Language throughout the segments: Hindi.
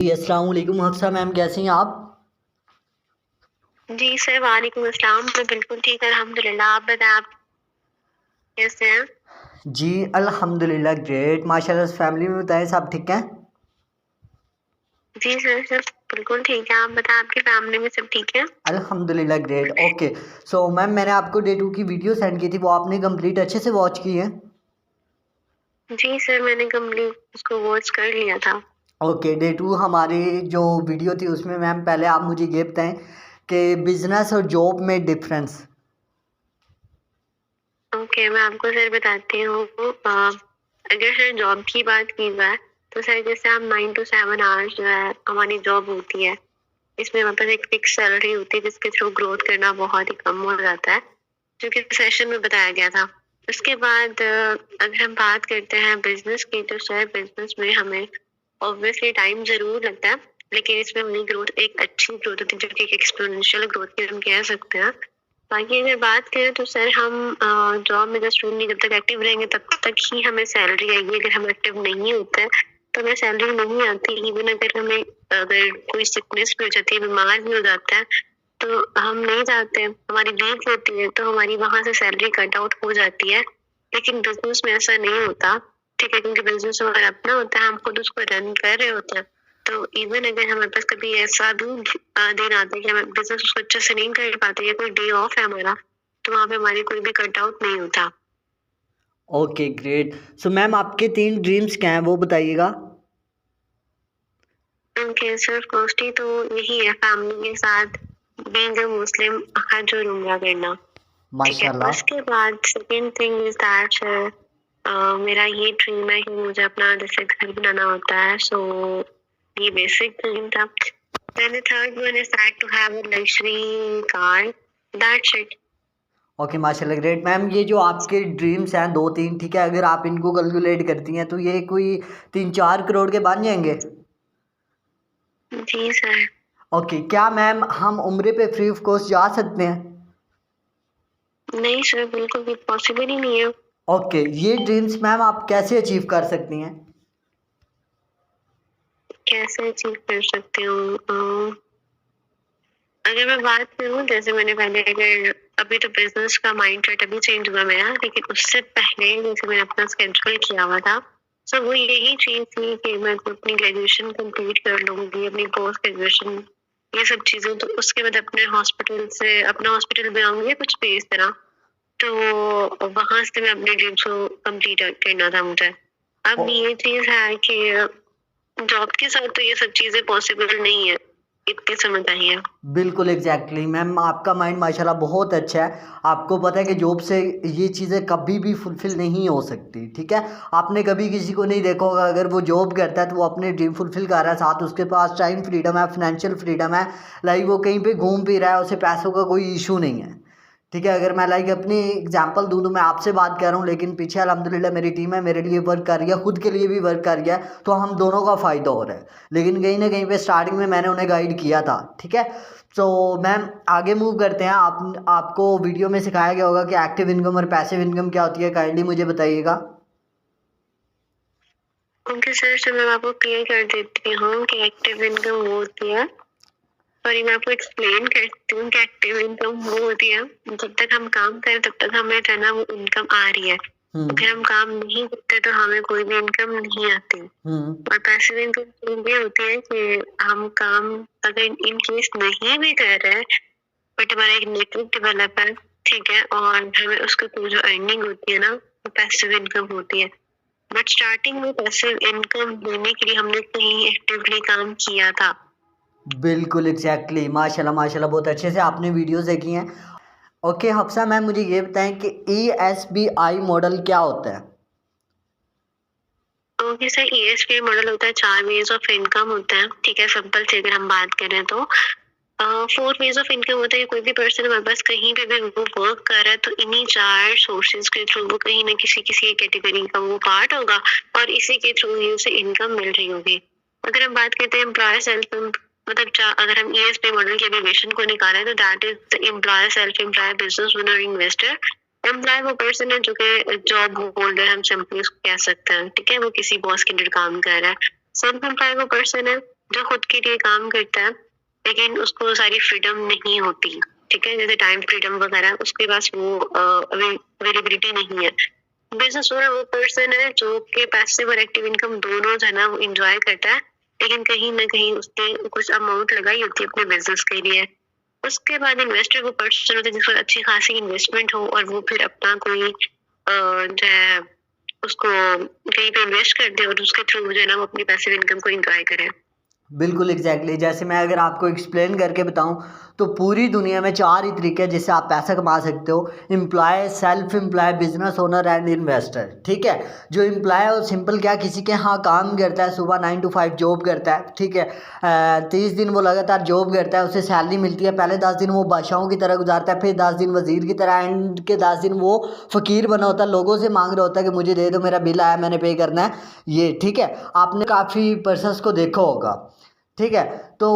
जी, अस्सलाम वालेकुम हफ्सा मैम, कैसी हैं आप? जी सर, वालेकुम अस्सलाम। मैं बिल्कुल ठीक अल्हम्दुलिल्लाह। आप बताएँ, आप कैसे हैं? जी अल्हम्दुलिल्लाह ग्रेट माशाल्लाह। फैमिली में बताएं सब ठीक हैं? जी सर, सब बिल्कुल ठीक है। आप बताएँ, आपकी फैमिली में सब ठीक है? अल्हम्दुलिल्लाह ग्रेट। ओके, सो मैम मैंने आपको डे 2 की वीडियो सेंड की थी, वो आपने कंप्लीट अच्छे से वॉच की है? जी सर, मैंने कंप्लीट उसको वॉच कर लिया था। ओके, डे 2 हमारी जो वीडियो थी उसमें मैम पहले आप मुझे ये बताएं कि बिजनेस और जॉब में डिफरेंस। ओके, मैं आपको सर बताती हूँ। अगर सर जॉब की बात की जाए तो सर जैसे हम 9 टू 7 आवर्स जो है हमारी जॉब होती है। इसमें हमारे पास एक फिक्स सैलरी होती है जिसके थ्रू ग्रोथ करना बहुत ही कम हो जाता है, जो कि सेशन में बताया गया था। उसके बाद अगर हम बात करते हैं बिजनेस की, तो सर बिजनेस में हमें ऑब्वियसली टाइम ज़रूर लगता है, लेकिन इसमें हमारी ग्रोथ एक अच्छी ग्रोथ होती है, जो कि एक एक्सपोनेंशियल ग्रोथ की हम कह सकते हैं। बाकी अगर बात करें तो सर हम जॉब में जस्ट ओनली जब तक एक्टिव रहेंगे तब तक ही हमें सैलरी आएगी। अगर हम एक्टिव नहीं होते हैं तो हमें सैलरी नहीं आती। इवन अगर कोई सिकनेस भी हो जाती है, बीमार भी हो जाता है, तो हम नहीं जाते, हमारी लीव होती है तो हमारी वहाँ से सैलरी कट आउट हो जाती है। लेकिन बिजनेस में ऐसा नहीं होता, ठीक है, क्योंकि बिजनेस हमारा अपना होता है, हम खुद उसको रन कर रहे होते हैं। तो इवन अगर हमारे पास कभी ऐसा भी दिन आता है कि हम बिजनेस उसको अच्छे से नहीं कर पाते या कोई डे ऑफ है हमारा, तो वहाँ पे हमारी कोई भी कट आउट नहीं होता। Okay great. सो मैम आपके 3 ड्रीम्स क्या हैं वो बताइएगा? उनके सर फर्स्टली तो यही है, फैमिली के साथ बीइंग अ मुस्लिम हज और उम्रा करना। ठीक है, माशाल्लाह। उसके बाद सेकंड थिंग इज दैट मेरा ये ड्रीम है कि मुझे अपना जैसे घर बनाना होता है। सो ये बेसिक ड्रीम था। Then the third one is that to have a luxury car. That's it. Okay माशाल्लाह ग्रेट। मैम ये जो आपके ड्रीम्स हैं 2-3, ठीक है, अगर आप इनको कैलकुलेट करती हैं तो ये कोई 3-4 करोड़ के बन जाएंगे? जी सर। ओके, क्या मैम हम उम्रे पे फ्री ऑफ कॉस्ट जा सकते हैं? नहीं सर, बिल्कुल भी पॉसिबल ही नहीं है। ओके, ये ड्रीम्स मैम आप कैसे अचीव कर सकती हैं? कैसे अचीव कर सकती हूँ? अगर मैं बात करूँ, जैसे मैंने पहले, अगर अभी तो बिजनेस का माइंडसेट अभी चेंज हुआ मेरा, लेकिन उससे पहले जैसे मैंने अपना स्केड्यूल किया हुआ था, सो वो यही चीज थी कि मैं तो अपनी ग्रेजुएशन कंप्लीट कर लूंगी, अपनी पोस्ट ग्रेजुएशन, ये सब चीजें, तो उसके बाद अपना हॉस्पिटल बनाऊंगी कुछ भी इस तरह। तो वहां से मैं अपने ड्रीम्स को कंप्लीट करना था मुझे। अब ओ- ये चीज है कि जॉब के साथ तो ये सब चीजें पॉसिबल नहीं है, इतनी समझ आई है। बिल्कुल एग्जैक्टली मैम, आपका माइंड माशाल्लाह बहुत अच्छा है। आपको पता है कि जॉब से ये चीज़ें कभी भी फुलफ़िल नहीं हो सकती, ठीक है। आपने कभी किसी को नहीं देखा होगा अगर वो जॉब करता है तो वो अपने ड्रीम फुलफ़िल कर रहा है, साथ उसके पास टाइम फ्रीडम है, फाइनेंशियल फ्रीडम है, लाइक वो कहीं पे घूम फिर रहा है, उसे पैसों का कोई इशू नहीं है, ठीक है। अगर मैं लाइक अपनी एग्जांपल दूँ तो मैं आपसे बात कर रहा हूँ लेकिन पीछे अल्हम्दुलिल्लाह मेरी टीम है, मेरे लिए वर्क कर रही है, खुद के लिए भी वर्क कर रही है, तो हम दोनों का फ़ायदा हो रहा है। लेकिन कहीं ना कहीं पे स्टार्टिंग में मैंने उन्हें गाइड किया था, ठीक है। सो मैम आगे मूव करते हैं। आपको वीडियो में सिखाया गया होगा कि एक्टिव इनकम और पैसिव इनकम क्या होती है, काइंडली मुझे बताइएगा। ओके सर, तो मैं आपको क्लियर कर देती हूँ कि एक्टिव इनकम वो होती है, सॉरी मैं आपको एक्सप्लेन करती हूँ कि एक्टिव इनकम वो होती है जब तक हम काम करें तब तक हमें जो है ना वो इनकम आ रही है। अगर हम काम नहीं करते तो हमें कोई भी इनकम नहीं आती। हम्म। और पैसिव इनकम ये होती है कि हम काम अगर इन केस नहीं भी कर रहे हैं, बट हमारा एक नेटवर्क डेवलप है, ठीक है, और हमें उसके थ्रू जो अर्निंग होती है ना, वो पैसिव इनकम होती है। बट स्टार्टिंग में पैसिव इनकम लेने के लिए हमने कहीं एक्टिवली काम किया था। बिल्कुल एग्जैक्टली माशाल्लाह माशाल्लाह, बहुत अच्छे से आपने वीडियोस देखी हैं। ओके हफ्सा मैम मुझे ये बताएं कि ESBI मॉडल क्या होता है? ओके सर, ESP मॉडल होता है, 4 वेज ऑफ इनकम होते हैं, ठीक है, सिंपल से अगर हम बात करें तो 4 वेज ऑफ इनकम होता है। कोई भी पर्सन हमारे पास कहीं पे भी वो वर्क कर रहा है तो इन्हीं 4 सोर्सेज के थ्रू वो कहीं ना किसी किसी कैटेगरी का वो पार्ट होगा और इसी के थ्रू ही उसे इनकम मिल रही होगी। अगर हम बात करते हैं एम्प्लॉयर सेल्फ, मतलब अगर हम ESP मॉडल के एब्रिविएशन को निकालें तो that is the employer self employer business owner investor. Employee वो पर्सन है जो कि जॉब होल्डर हम सिंपली उसको कह सकते हैं, ठीक है, वो किसी बॉस के अंडर काम कर रहा है। सेल्फ एम्प्लॉय वो पर्सन है जो खुद के लिए काम करता है लेकिन उसको सारी फ्रीडम नहीं होती, ठीक है, जैसे टाइम फ्रीडम वगैरह, उसके पास वो अवेलेबिलिटी नहीं है। बिजनेस ओनर वो पर्सन है जो के पैसिव और एक्टिव इनकम दोनों जो है ना वो इंजॉय करता है, लेकिन कहीं ना कहीं उसने कुछ अमाउंट लगाई होती है अपने बिजनेस के लिए। उसके बाद इन्वेस्टर वो पर्सन होता है जिसको अच्छी खासी इन्वेस्टमेंट हो और वो फिर अपना कोई जो है उसको कहीं पे इन्वेस्ट कर दे और उसके थ्रू जो है ना वो अपनी पैसिव इनकम को एंजॉय करे। बिल्कुल एग्जैक्टली जैसे मैं अगर आपको एक्सप्लेन करके बताऊं तो पूरी दुनिया में 4 ही तरीके हैं जिससे आप पैसा कमा सकते हो। Employee, self employed, business owner and investor. ठीक है, जो एम्प्लॉय है वो सिंपल क्या किसी के यहाँ काम करता है, सुबह 9 to 5 जॉब करता है। ठीक है, 30 दिन वो लगातार जॉब करता है, उसे सैलरी मिलती है। पहले 10 दिन वो बादशाहों की तरह गुजारता है, फिर 10 दिन वजीर की तरह, एंड के 10 दिन वो फ़कीर बना होता है, लोगों से मांग रहा होता है कि मुझे दे दो, मेरा बिल आया, मैंने पे करना है ये। ठीक है, आपने काफ़ी पर्सन्स को देखा होगा। ठीक है, तो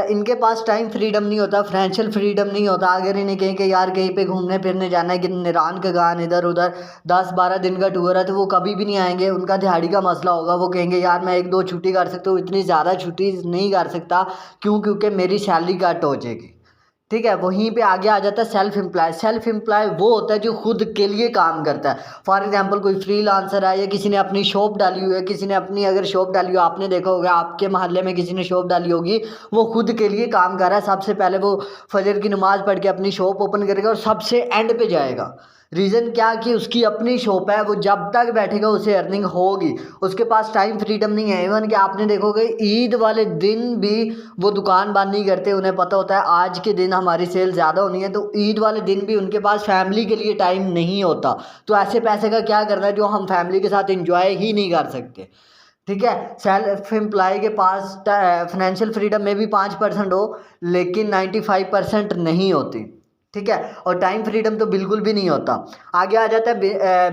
इनके पास टाइम फ्रीडम नहीं होता, फाइनेंशियल फ्रीडम नहीं होता। अगर इन्हें कहें कि यार कहीं पे घूमने फिरने जाना है कि निरान का गान इधर उधर 10-12 दिन का टूर है, तो वो कभी भी नहीं आएंगे। उनका दिहाड़ी का मसला होगा, वो कहेंगे यार मैं 1-2 छुट्टी कर सकता हूँ, इतनी ज़्यादा छुट्टी नहीं कर सकता। क्यों? क्योंकि मेरी सैलरी कट हो जाएगी। ठीक है, वहीं पे आगे आ जाता है सेल्फ एम्प्लॉय। सेल्फ एम्प्लॉय वो होता है जो खुद के लिए काम करता है। फॉर एग्जांपल कोई फ्रीलांसर है या किसी ने अपनी शॉप डाली हुई है, किसी ने अपनी अगर शॉप डाली हो, आपने देखा होगा आपके मोहल्ले में किसी ने शॉप डाली होगी, वो खुद के लिए काम कर रहा है। सबसे पहले वो फजर की नमाज़ पढ़ के अपनी शॉप ओपन करेगा और सबसे एंड पे जाएगा। रीज़न क्या कि उसकी अपनी शॉप है, वो जब तक बैठेगा उसे अर्निंग होगी। उसके पास टाइम फ्रीडम नहीं है। इवन कि आपने देखोगे ईद वाले दिन भी वो दुकान बंद नहीं करते, उन्हें पता होता है आज के दिन हमारी सेल ज़्यादा होनी है, तो ईद वाले दिन भी उनके पास फैमिली के लिए टाइम नहीं होता। तो ऐसे पैसे का क्या करना है जो हम फैमिली के साथ इंजॉय ही नहीं कर सकते। ठीक है, सेल्फ एम्प्लॉय के पास फाइनेंशियल फ्रीडम में भी 5% हो, लेकिन 95% नहीं होती। ठीक है, और टाइम फ्रीडम तो बिल्कुल भी नहीं होता। आगे आ जाता है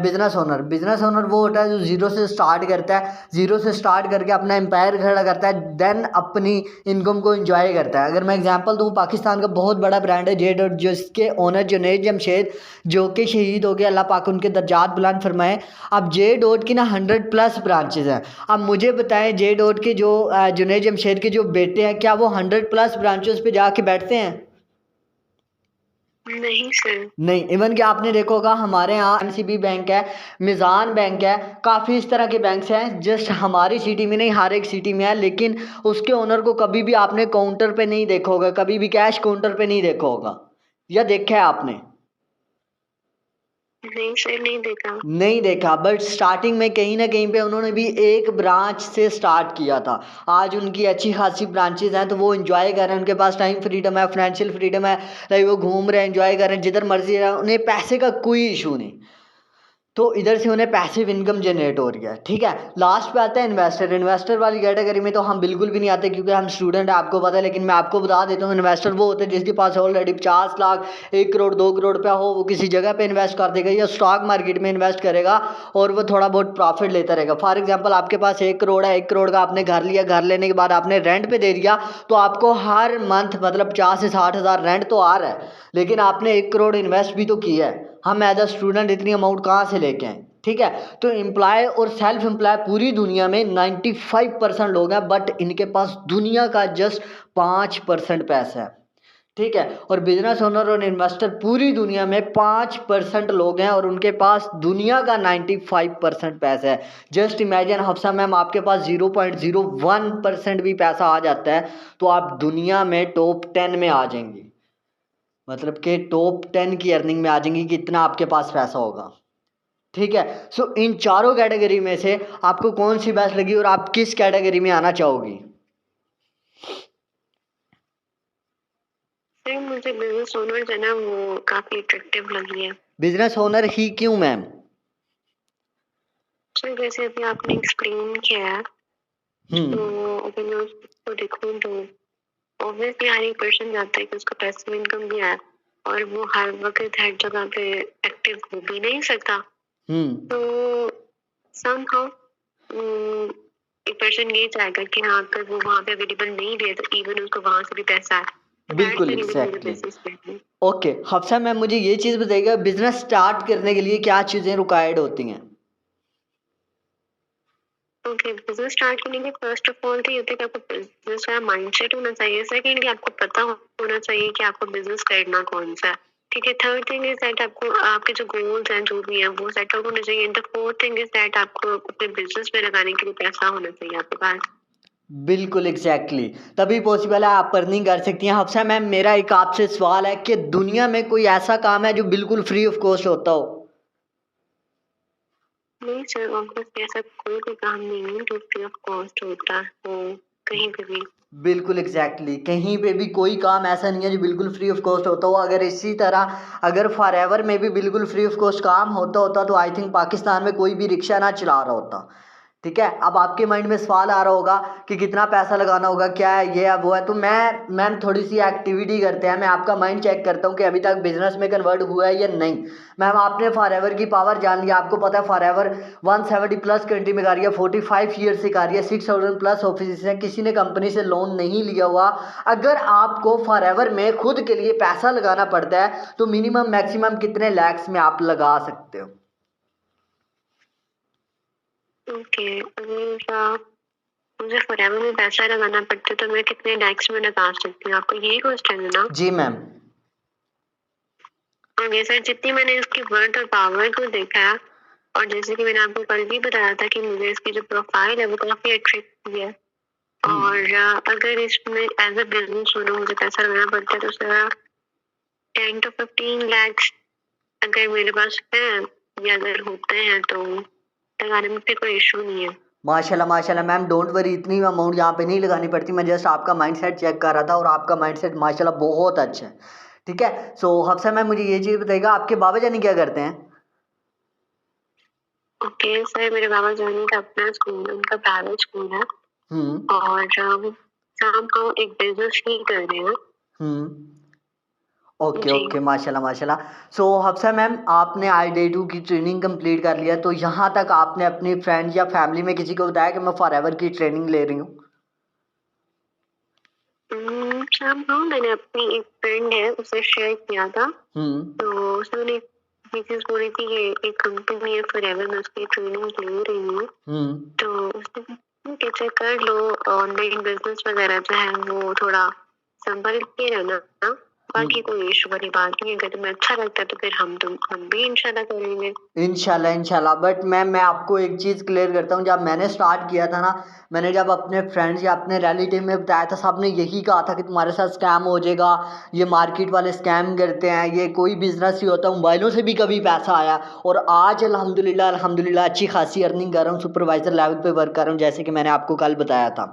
बिजनेस ओनर। बिजनेस ओनर वो होता है जो ज़ीरो से स्टार्ट करता है, ज़ीरो से स्टार्ट करके अपना एम्पायर खड़ा करता है, देन अपनी इनकम को एंजॉय करता है। अगर मैं एग्जांपल दूँ, पाकिस्तान का बहुत बड़ा ब्रांड है जे डॉट, जिसके ओनर जुनैद जमशेद जो कि शहीद हो गए, अल्लाह पाक उनके दर्जात बुलंद फरमाए। अब जे डॉट की ना 100+ ब्रांचेज हैं। अब मुझे बताएं जे डॉट के जो जुनैद जमशेद के जो बेटे हैं, क्या वो 100+ ब्रांचेस पे जाके बैठते हैं? नहीं सर। नहीं। इवन कि आपने देखा होगा हमारे यहाँ एमसीबी बैंक है, मिज़ान बैंक है, काफ़ी इस तरह के बैंक्स हैं। जस्ट हमारी सिटी में नहीं, हर एक सिटी में है, लेकिन उसके ओनर को कभी भी आपने काउंटर पे नहीं देखा होगा, कभी भी कैश काउंटर पे नहीं देखा होगा, या देखा है आपने? नहीं सर, नहीं देखा। नहीं देखा, बट स्टार्टिंग में कहीं ना कहीं पे उन्होंने भी एक ब्रांच से स्टार्ट किया था। आज उनकी अच्छी खासी ब्रांचेज हैं, तो वो एंजॉय कर रहे हैं, उनके पास टाइम फ्रीडम है, फाइनेंशियल फ्रीडम है, लाइक वो घूम रहे हैं, एंजॉय कर रहे हैं जिधर मर्जी रहे, उन्हें पैसे का कोई इशू नहीं। तो इधर से उन्हें पैसिव इनकम जनरेट हो रही है। ठीक है, लास्ट पे आता है इन्वेस्टर। इन्वेस्टर वाली कैटेगरी में तो हम बिल्कुल भी नहीं आते क्योंकि हम स्टूडेंट हैं, आपको पता है, लेकिन मैं आपको बता देता हूँ इन्वेस्टर वो होते हैं जिसके पास ऑलरेडी 50 लाख, 1 करोड़, 2 करोड़ रुपया हो, वो किसी जगह पे इन्वेस्ट कर देगा या स्टॉक मार्केट में इन्वेस्ट करेगा और वो थोड़ा बहुत प्रॉफिट लेता रहेगा। फॉर एग्जाम्पल आपके पास 1 करोड़ है, 1 करोड़ का आपने घर लिया, घर लेने के बाद आपने रेंट पे दे दिया, तो आपको हर मंथ मतलब 50 से 60 हज़ार रेंट तो आ रहा है, लेकिन आपने 1 करोड़ इन्वेस्ट भी तो किया है। हम एज अ स्टूडेंट इतनी अमाउंट कहाँ से लेके आए? ठीक है, तो एम्प्लॉय और सेल्फ एम्प्लॉय पूरी दुनिया में 95% लोग हैं, बट इनके पास दुनिया का जस्ट 5% पैसा है। ठीक है, और बिजनेस ओनर और इन्वेस्टर पूरी दुनिया में 5% लोग हैं और उनके पास दुनिया का 95% पैसा है। जस्ट इमेजिन हफ्सा मैम, आपके पास 0.01% भी पैसा आ जाता है तो आप दुनिया में टॉप 10 में आ जाएंगे, मतलब कि टॉप 10 की अर्निंग में आ जाएंगी कि इतना आपके पास पैसा होगा। ठीक है, सो इन चारों कैटेगरी में से आपको कौन सी बेस्ट लगी और आप किस कैटेगरी में आना चाहोगी? सर मुझे बिजनेस ओनर जो है ना वो काफी अट्रैक्टिव लगी है। बिजनेस ओनर ही क्यों मैम? सर जैसे अभी आपने एक्सप्लेन किया है, तो अगर मैं उसको देखूँ तो ऑब्वियसली हर एक पर्सन जानता है कि उसका पैसिव इनकम भी है और वो हर वक्त हर जगह पे एक्टिव हो भी नहीं सकता। तो समहाउ एक पर्सन ये चाहेगा कि हाँ अगर वो वहाँ पे अवेलेबल नहीं भी है तो इवन उसको वहाँ से भी पैसा है। बिल्कुल एग्जैक्टली। ओके हफ्सा मैम, मुझे ये चीज़ बताइएगा, बिजनेस स्टार्ट करने के लिए क्या चीज़ें रिक्वायर्ड होती हैं? ओके, बिजनेस स्टार्ट करने के फर्स्ट ऑफ ऑल तो ये होता है कि आपको बिजनेस का माइंडसेट होना चाहिए। सेकेंडली आपको पता होना चाहिए कि आपको बिजनेस करना कौन सा है। ठीक है, थर्ड थिंग इज दैट आपको आपके जो गोल्स हैं जो भी हैं वो सेट आउट होने चाहिए। And the fourth thing is that आपको अपने बिजनेस में लगाने के लिए पैसा होना चाहिए आपके पास। बिल्कुल एग्जैक्टली तभी पॉसिबल है आप अर्निंग कर सकती हैं। हफ्सा मैम मेरा एक आपसे सवाल है कि दुनिया में कोई ऐसा काम है जो बिल्कुल फ्री ऑफ कॉस्ट होता हो? नहीं सर, ऑब्वियसली ऐसा कोई भी काम नहीं है जो फ्री ऑफ कॉस्ट होता हो कहीं पे भी। बिल्कुल एग्जैक्टली कहीं पे भी कोई काम ऐसा नहीं है जो बिल्कुल फ्री ऑफ कॉस्ट होता हो। अगर इसी तरह अगर फॉर एवर में भी बिल्कुल फ्री ऑफ कॉस्ट काम होता होता तो आई थिंक पाकिस्तान में कोई भी रिक्शा ना चला रहा होता। ठीक है, अब आपके माइंड में सवाल आ रहा होगा कि कितना पैसा लगाना होगा, क्या है ये है वो है। तो मैम थोड़ी सी एक्टिविटी करते हैं, मैं आपका माइंड चेक करता हूँ कि अभी तक बिजनेस में कन्वर्ट हुआ है या नहीं। मैम आपने फॉर एवर की पावर जान लिया, आपको पता है फॉर एवर 170 प्लस कंट्री में कर रही है, 45 ईयर से कर रही है, 6000 प्लस ऑफिस हैं, किसी ने कंपनी से लोन नहीं लिया हुआ। अगर आपको फॉर एवर में खुद के लिए पैसा लगाना पड़ता है तो मिनिमम मैक्सिमम कितने लैक्स में आप लगा सकते हो? ओके, अगर मुझे फॉरएवर में पैसा लगाना पड़ता है तो मैं कितने लैक्स में लगा सकती हूँ, आपको यही क्वेश्चन है ना? जी मैम। ओके सर, जितनी मैंने इसकी वर्थ और पावर को देखा है और जैसे कि मैंने आपको कल भी बताया था कि मुझे इसकी जो प्रोफाइल है वो काफी अट्रैक्टिव है। और अगर इसमें एज अ बिजनेस ओनर मुझे पैसा लगाना पड़ता है तो सर 10 to 15 लैक्स अगर मेरे पास है या अगर होते हैं तो लगाने में फिर कोई इशू नहीं है। माशाल्लाह माशाल्लाह मैम, डोंट वरी, इतनी अमाउंट यहाँ पे नहीं लगानी पड़ती। मैं जस्ट आपका माइंडसेट चेक कर रहा था और आपका माइंडसेट माशाल्लाह बहुत अच्छा है। ठीक है, सो हफ्सा मैम मुझे ये चीज़ बताइएगा, आपके बाबा जानी क्या करते हैं? ओके सर, मेरे बाबा जानी का अपना स्कूल है, उनका प्राइवेट स्कूल है हम्म और शाम को एक बिजनेस ही कर रहे हैं। हम्म ओके जी। ओके, माशाल्लाह माशाल्लाह। सो हफ्सा मैम आपने आई-डे-2 की ट्रेनिंग कंप्लीट कर लिया, तो यहाँ तक आपने अपनी फ्रेंड या फैमिली में किसी को बताया कि मैं फॉर एवर की ट्रेनिंग ले रही हूँ? शाम को मैंने अपनी एक फ्रेंड है उसे शेयर किया था, तो उसने ये चीज बोली थी कि एक कंपनी है फॉरएवर, मैं उसकी ट्रेनिंग ले रही हूँ। तो उसने कहा, ठीक है चेक कर लो, ऑनलाइन बिजनेस वगैरह जो है वो थोड़ा संभल के रहना ना, बाकी कोई इशू वाली बात नहीं है। अगर तुम्हें अच्छा लगता है तो फिर हम भी इंशाल्लाह करेंगे। इंशाल्लाह इंशाल्लाह। बट मैं आपको एक चीज़ क्लियर करता हूँ, जब मैंने स्टार्ट किया था ना, मैंने जब अपने फ्रेंड्स या अपने रिलेटिव में बताया था, सबने यही कहा था कि तुम्हारे साथ स्कैम हो जाएगा, ये मार्केट वाले स्कैम करते हैं, ये कोई बिजनेस ही होता है, मोबाइलों से भी कभी पैसा आया। और आज अल्हम्दुलिल्लाह अल्हम्दुलिल्लाह अच्छी खासी अर्निंग कर रहा हूँ, सुपरवाइज़र लेवल पे वर्क कर रहा हूँ, जैसे कि मैंने आपको कल बताया था।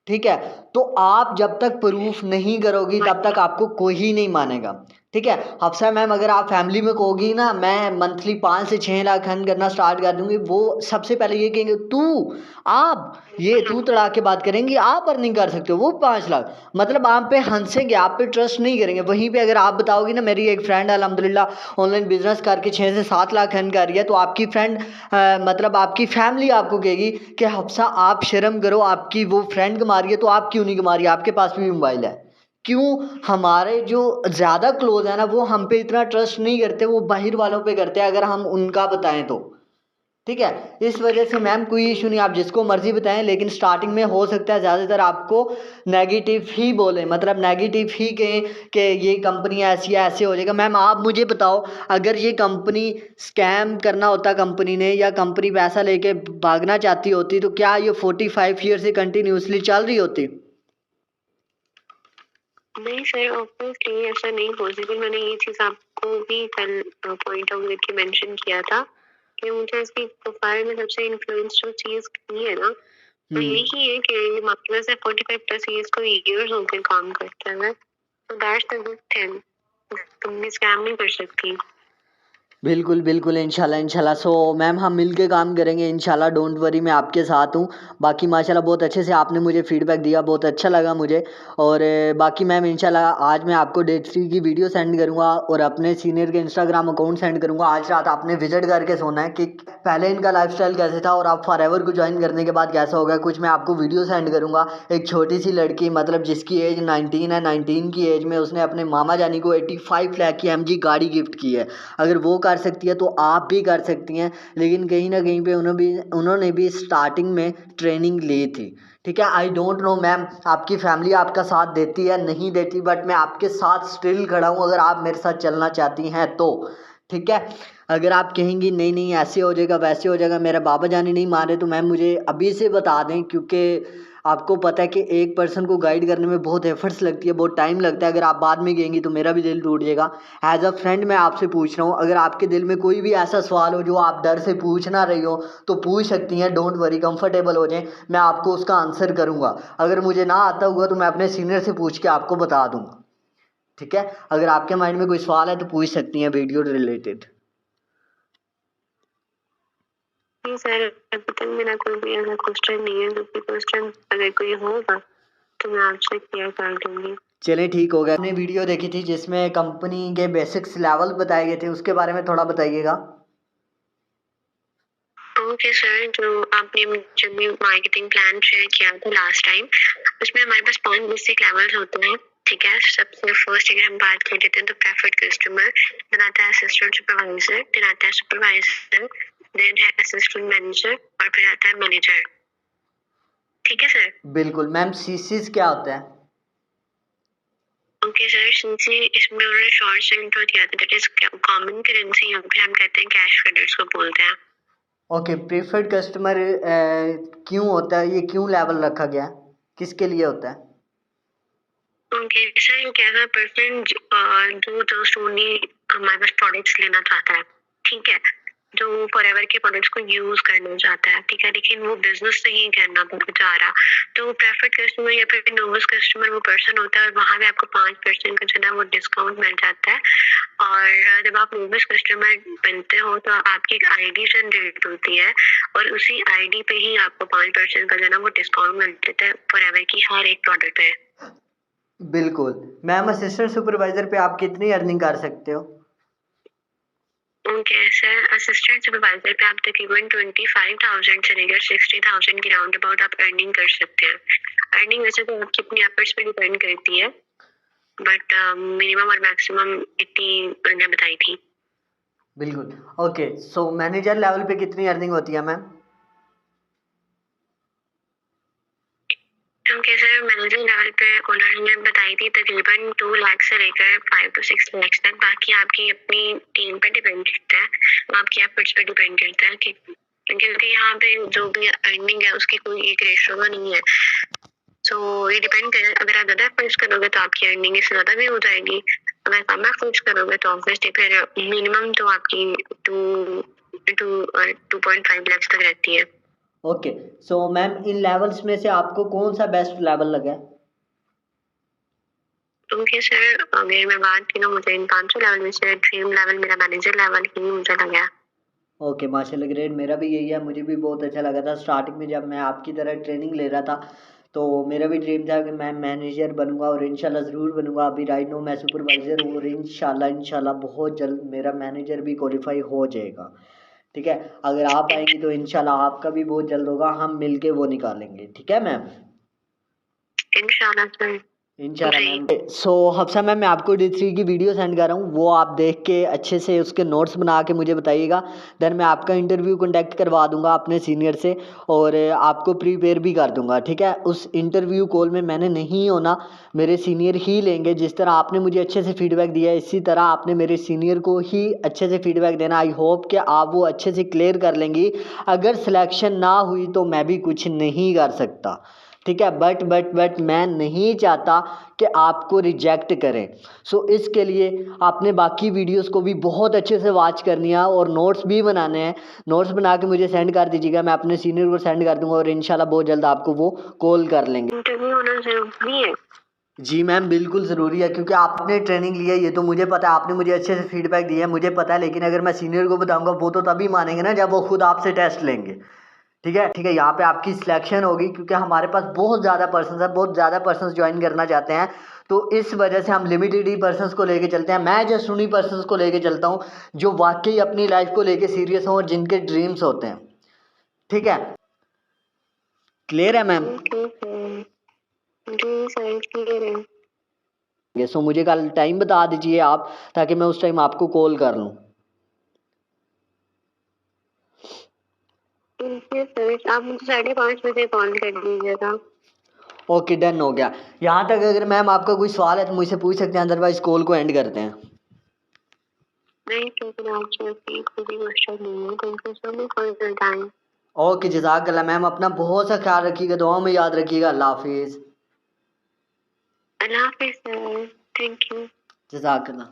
ठीक है, तो आप जब तक प्रूफ नहीं करोगी तब तक आपको कोई नहीं मानेगा। ठीक है, हफ्सा मैम अगर आप फैमिली में कहोगी ना मैं मंथली 5 से 6 लाख अर्न करना स्टार्ट कर दूंगी, वो सबसे पहले ये कहेंगे तू, आप ये तू तड़ा के बात करेंगी, आप अर्निंग कर सकते हो वो 5 लाख, मतलब आप पे हंसेंगे, आप पे ट्रस्ट नहीं करेंगे। वहीं पे अगर आप बताओगी ना मेरी एक फ्रेंड अल्हम्दुलिल्लाह ऑनलाइन बिजनेस करके 6 से 7 लाख अर्न कर रही है, तो आपकी फ्रेंड मतलब आपकी फैमिली आपको कहेगी कि हफ्सा आप शर्म करो, आपकी वो फ्रेंड कमा रही है तो आप क्यों नहीं कमा रही, आपके पास भी मोबाइल है। क्यों? हमारे जो ज़्यादा क्लोज है ना वो हम पे इतना ट्रस्ट नहीं करते, वो बाहर वालों पे करते हैं अगर हम उनका बताएं तो। ठीक है, इस वजह से मैम कोई इशू नहीं, आप जिसको मर्जी बताएं, लेकिन स्टार्टिंग में हो सकता है ज़्यादातर आपको नेगेटिव ही बोले, मतलब नेगेटिव ही कहें कि ये कंपनी ऐसी है ऐसे हो जाएगा। मैम आप मुझे बताओ, अगर ये कंपनी स्कैम करना होता कंपनी ने, या कंपनी पैसा लेके भागना चाहती होती, तो क्या ये 45 ईयर से कंटिन्यूसली चल रही होती? नहीं सर, ऑब्वियसली ऐसा नहीं पॉसिबल। मैंने ये चीज आपको भी कल पॉइंट आउट करके मेंशन किया था कि मुझे इसकी प्रोफाइल में सबसे इन्फ्लुएंस जो चीज की है ना वो यही है कि मार्केट से 45 प्लस ईयर्स को ईयर्स हो गए काम करते हुए, तो दैट्स द गुड थिंग, तुम स्कैम नहीं कर सकती। बिल्कुल बिल्कुल, इंशाल्लाह इंशाल्लाह। सो मैम हम मिल के काम करेंगे इंशाल्लाह, डोंट वरी, मैं आपके साथ हूँ। बाकी माशाल्लाह बहुत अच्छे से आपने मुझे फ़ीडबैक दिया, बहुत अच्छा लगा मुझे। और बाकी मैम इंशाल्लाह आज मैं आपको डे 3 की वीडियो सेंड करूँगा और अपने सीनियर के इंस्टाग्राम अकाउंट सेंड करूँगा। आज रात आपने विजिट करके सोना है कि पहले इनका लाइफस्टाइल कैसे था और आप फॉरएवर को ज्वाइन करने के बाद कैसा होगा। कुछ मैं आपको वीडियो सेंड करूँगा, एक छोटी सी लड़की, मतलब जिसकी एज 19 है, 19 की एज में उसने अपने मामा जानी को 85 लाख की MG गाड़ी गिफ्ट की है। अगर वो कर सकती है तो आप भी कर सकती हैं, लेकिन कहीं ना कहीं पे उन्होंने भी स्टार्टिंग में ट्रेनिंग ली थी। ठीक है, आई डोंट नो मैम आपकी फैमिली आपका साथ देती है नहीं देती, बट मैं आपके साथ स्टिल खड़ा हूँ अगर आप मेरे साथ चलना चाहती हैं तो। ठीक है, अगर आप कहेंगी नहीं नहीं ऐसे हो जाएगा वैसे हो जाएगा, मेरा बाबा जानी नहीं मान रहे, तो मैम मुझे अभी से बता दें, क्योंकि आपको पता है कि एक पर्सन को गाइड करने में बहुत एफर्ट्स लगती है, बहुत टाइम लगता है। अगर आप बाद में गएंगी तो मेरा भी दिल टूट जाएगा। एज अ फ्रेंड मैं आपसे पूछ रहा हूँ, अगर आपके दिल में कोई भी ऐसा सवाल हो जो आप डर से पूछ ना रही हो तो पूछ सकती हैं, डोंट वरी, कंफर्टेबल हो जाएं, मैं आपको उसका आंसर करूँगा। अगर मुझे ना आता हुआ तो मैं अपने सीनियर से पूछ के आपको बता दूँगा। ठीक है, अगर आपके माइंड में कोई सवाल है तो पूछ सकती हैं वीडियो रिलेटेड। नहीं सर, अभी तक मेरा कोई भी ऐसा क्वेश्चन नहीं है, क्योंकि क्वेश्चन अगर कोई होगा तो मैं आपसे क्लियर कर दूंगी। चलिए ठीक हो गया। आपने वीडियो देखी थी जिसमें कंपनी के बेसिक्स लेवल बताए गए थे, उसके बारे में थोड़ा बताइएगा। ओके सर, जो आपने जब भी मार्केटिंग प्लान शेयर किया था लास्ट टाइम, उसमें हमारे पास 5 बेसिक लेवल्स होते हैं। ठीक है, सबसे फर्स्ट अगर हम बात कर लेते हैं तो प्रेफर्ड कस्टमर, देन आता है असिस्टेंट सुपरवाइजर, देन आता है सुपरवाइजर, देन है असिस्टेंट मैनेजर और फिर आता है मैनेजर। ठीक है सर। बिल्कुल मैम, सीसीस क्या होता है? ओके सर, सीसी इसमें उन्होंने शॉर्ट से इंट्रो दिया था, दैट इज कॉमन करेंसी, या फिर हम कहते हैं कैश क्रेडिट्स को बोलते हैं। ओके, प्रीफर्ड कस्टमर क्यों होता है, ये क्यों लेवल रखा गया है, किसके लिए होता है? ओके सर, ये कैसा पर्सन जो जस्ट ओनली हमारे पास प्रोडक्ट्स लेना चाहता है, ठीक है, जो फॉरएवर के प्रोडक्ट्स को यूज करना चाहता है, ठीक है, लेकिन वो बिजनेस नहीं करना चाह रहा, तो वो प्रेफर्ड कस्टमर या फिर नोवस कस्टमर वो पर्सन होता है, और वहाँ पे आपको 5% का जो है ना वो डिस्काउंट मिल जाता है। और जब आप नोवस कस्टमर बनते हो तो आपकी एक आईडी जनरेट होती है, और उसी आईडी पे ही आपको 5% का जो है ना वो डिस्काउंट मिल जाता है फॉरएवर की हर एक प्रोडक्ट पे। बिल्कुल मैम, असिस्टेंट सुपरवाइजर पे आप कितनी अर्निंग कर सकते हो? ओके सर, असिस्टेंट सुपरवाइजर पे आप तकरीबन 25,000 से लेकर 60,000 की राउंड अबाउट आप अर्निंग कर सकते हैं। अर्निंग वैसे तो आपकी अपनी एफर्ट्स पे डिपेंड करती है, बट मिनिमम और मैक्सिमम इतनी मैंने बताई थी। बिल्कुल। ओके, सो मैनेजर लेवल पे कितनी अर्निंग होती है ma'am? Okay sir, manager level पे उन्होंने बताई थी तकरीबन 2 लाख से लेकर 5 to 6 लाख तक। बाकी आपकी अपनी टीम पे डिपेंड करता है, आपकी एफर्ट्स पे डिपेंड करता है कि, क्योंकि यहाँ पे जो भी अर्निंग है उसकी कोई एक रेशो नहीं है। सो ये डिपेंड करे, अगर आप ज़्यादा एफर्ट्स करोगे तो आपकी अर्निंग इससे ज़्यादा भी हो जाएगी, अगर कम एफर्ट्स करोगे तो ऑब्वियसली फिर मिनिमम तो आपकी 2.5 लाख तक रहती है। ओके, सो मैम इन लेवल्स में से आपको कौन सा बेस्ट लेवल लगा है? ओके सर, अगर मैं बात करूँ मुझे इन 500 लेवल में से ड्रीम लेवल मेरा मैनेजर लेवल ही मुझे लगा। ओके माशाल्लाह, ग्रेट, मेरा भी यही है, मुझे भी बहुत अच्छा लगा था स्टार्टिंग में जब मैं आपकी तरह ट्रेनिंग ले रहा था, तो मेरा भी ड्रीम था कि मैं मैनेजर बनूंगा और इंशाल्लाह ज़रूर बनूंगा। अभी राइट नो मैं सुपरवाइज़र हूँ और इंशाल्लाह बहुत जल्द मेरा मैनेजर भी क्वालिफाई हो जाएगा। ठीक है, अगर आप आएंगी तो इंशाल्लाह आपका भी बहुत जल्द होगा, हम मिलके वो निकालेंगे। ठीक है मैम, इंशाल्लाह सर। इंशाल्लाह जी। मैम। सो हफ्सा मैम, मैं आपको D3 की वीडियो सेंड कर रहा हूँ, वो आप देख के अच्छे से उसके नोट्स बना के मुझे बताइएगा। देन मैं आपका इंटरव्यू कंडक्ट करवा दूंगा अपने सीनियर से और आपको प्रिपेयर भी कर दूंगा। ठीक है, उस इंटरव्यू कॉल में मैंने नहीं होना, मेरे सीनियर ही लेंगे। जिस तरह आपने मुझे अच्छे से फीडबैक दिया है इसी तरह आपने मेरे सीनियर को ही अच्छे से फीडबैक देना। आई होप कि आप वो अच्छे से क्लियर कर लेंगी। अगर सिलेक्शन ना हुई तो मैं भी कुछ नहीं कर सकता। ठीक है, बट मैं नहीं चाहता कि आपको रिजेक्ट करें। सो इसके लिए आपने बाकी वीडियोस को भी बहुत अच्छे से वॉच करनी है और नोट्स भी बनाने हैं। नोट्स बना के मुझे सेंड कर दीजिएगा, मैं अपने सीनियर को सेंड कर दूंगा और इंशाल्लाह बहुत जल्द आपको वो कॉल कर लेंगे। इंटरव्यू होना जरूरी है? जी मैम, बिल्कुल ज़रूरी है, क्योंकि आपने ट्रेनिंग ली है ये तो मुझे पता है, आपने मुझे अच्छे से फीडबैक दिया है मुझे पता है, लेकिन अगर मैं सीनियर को बताऊंगा वो तो तभी मानेंगे ना जब वो खुद आपसे टेस्ट लेंगे। ठीक है, यहाँ पे आपकी सिलेक्शन होगी क्योंकि हमारे पास बहुत ज़्यादा पर्सन्स हैं, बहुत ज़्यादा पर्सन्स ज्वाइन करना चाहते हैं, तो इस वजह से हम लिमिटेड ही पर्सन्स को लेके चलते हैं। मैं जस्ट उन्हीं पर्सन्स को लेके चलता हूँ जो वाकई अपनी लाइफ को लेके सीरियस हों और जिनके ड्रीम्स होते हैं। ठीक है, क्लियर है मैम? जी सर, क्लियर है। सो मुझे कल टाइम बता दीजिए आप, ताकि मैं उस टाइम आपको कॉल कर लूँ। यस सर, आप मुझे 5:30 बजे कॉल कर दीजिएगा। ओके, डन हो गया। यहाँ तक अगर मैम आपका कोई सवाल है तो मुझसे पूछ सकते हैं, अदरवाइज कॉल को एंड करते हैं। नहीं सर, आपसे कोई क्वेश्चन नहीं है। Thank you so much for your time. Okay, जज़ाकल्लाह मैम, अपना बहुत सा ख्याल रखिएगा, दुआओं में याद रखिएगा। अल्लाह हाफिज़। अल्लाह हाफिज़ सर, थैंक यू। जज़ाकल्लाह।